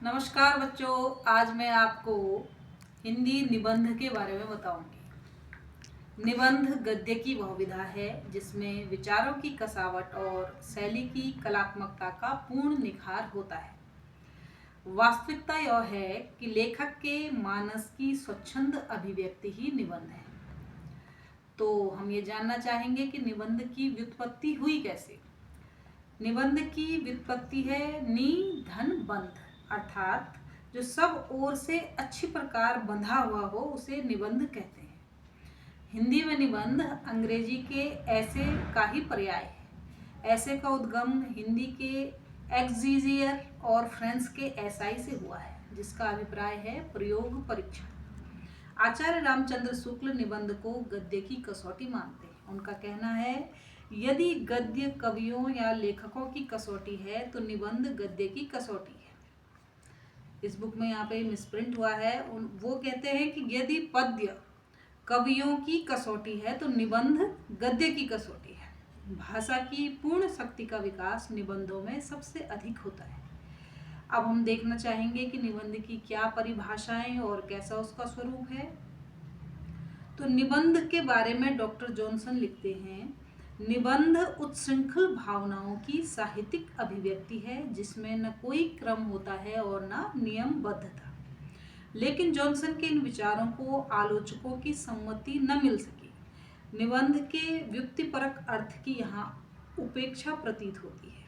नमस्कार बच्चों, आज मैं आपको हिंदी निबंध के बारे में बताऊंगी। निबंध गद्य की वह विधा है जिसमें विचारों की कसावट और शैली की कलात्मकता का पूर्ण निखार होता है। वास्तविकता यह है कि लेखक के मानस की स्वच्छंद अभिव्यक्ति ही निबंध है। तो हम ये जानना चाहेंगे कि निबंध की व्युत्पत्ति हुई कैसे। निबंध की व्युत्पत्ति है नि धन बंध, अर्थात जो सब ओर से अच्छी प्रकार बंधा हुआ हो उसे निबंध कहते हैं। हिंदी में निबंध अंग्रेजी के ऐसे का ही पर्याय है। ऐसे का उद्गम हिंदी के एक्जिजियर और फ्रेंच के एसाई से हुआ है, जिसका अभिप्राय है प्रयोग परीक्षण। आचार्य रामचंद्र शुक्ल निबंध को गद्य की कसौटी मानते हैं। उनका कहना है, यदि गद्य कवियों या लेखकों की कसौटी है तो निबंध गद्य की कसौटी है। इस बुक में यहाँ पे मिसप्रिंट हुआ है। वो कहते हैं कि यदि पद्य कवियों की कसौटी है तो निबंध गद्य की कसौटी है। भाषा की पूर्ण शक्ति का विकास निबंधों में सबसे अधिक होता है। अब हम देखना चाहेंगे कि निबंध की क्या परिभाषाएं और कैसा उसका स्वरूप है। तो निबंध के बारे में डॉक्टर जॉनसन लिखते हैं, निबंध उत्शृंखल भावनाओं की साहित्यिक अभिव्यक्ति है जिसमें न कोई क्रम होता है और न नियमबद्धता। लेकिन जॉनसन के इन विचारों को आलोचकों की सम्मति न मिल सकी। निबंध के व्युक्तिपरक अर्थ की यहाँ उपेक्षा प्रतीत होती है।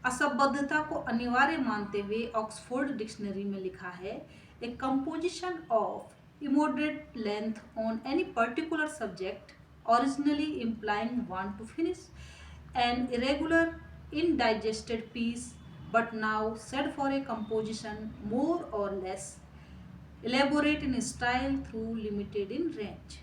असंबद्धता को अनिवार्य मानते हुए ऑक्सफोर्ड डिक्शनरी में लिखा है, a composition of moderate length on any particular subject originally implying want to finish an irregular indigested piece but now said for a composition more or less elaborate in style through limited in range।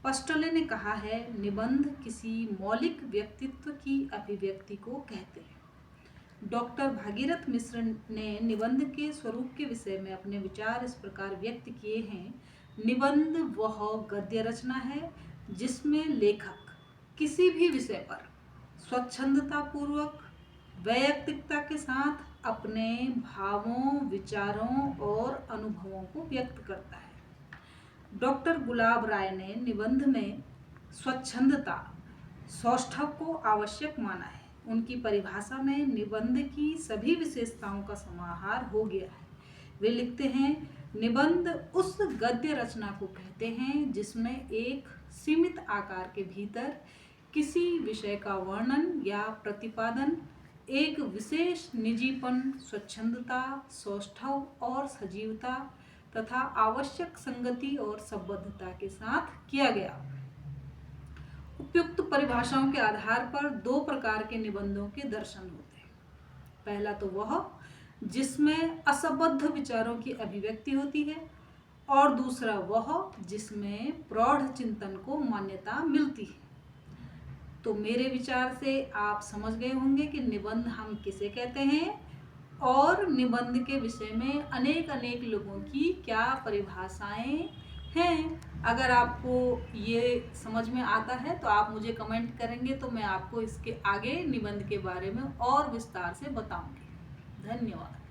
पस्टले ने कहा है, निबंध किसी मौलिक व्यक्तित्व की अभिव्यक्ति को कहते हैं। डॉक्टर भागीरथ मिश्र ने निबंध के स्वरूप के विषय में अपने विचार इस प्रकार व्यक्त किए हैं, निबंध वह गद्य रचना है जिसमें लेखक किसी भी विषय पर स्वच्छंदता पूर्वक वैयक्तिकता के साथ अपने भावों, विचारों और अनुभवों को व्यक्त करता है। डॉक्टर गुलाब राय ने निबंध में स्वच्छंदता, सौष्ठव को आवश्यक माना है। उनकी परिभाषा में निबंध की सभी विशेषताओं का समाहार हो गया है। वे लिखते हैं, निबंध उस गद्य रचना को कहते हैं जिसमें एक सीमित आकार के भीतर किसी विषय का वर्णन या प्रतिपादन एक विशेष निजीपन, स्वच्छंदता, सौष्ठव और सजीवता तथा आवश्यक संगति और संबद्धता के साथ किया गया। उपयुक्त परिभाषाओं के आधार पर दो प्रकार के निबंधों के दर्शन होते हैं। पहला तो वह जिसमें असंबद्ध विचारों की अभिव्यक्ति होती है और दूसरा वह जिसमें प्रौढ़ चिंतन को मान्यता मिलती है। तो मेरे विचार से आप समझ गए होंगे कि निबंध हम किसे कहते हैं और निबंध के विषय में अनेक लोगों की क्या परिभाषाएं हैं। अगर आपको ये समझ में आता है तो आप मुझे कमेंट करेंगे, तो मैं आपको इसके आगे निबंध के बारे में और विस्तार से बताऊंगी। धन्यवाद।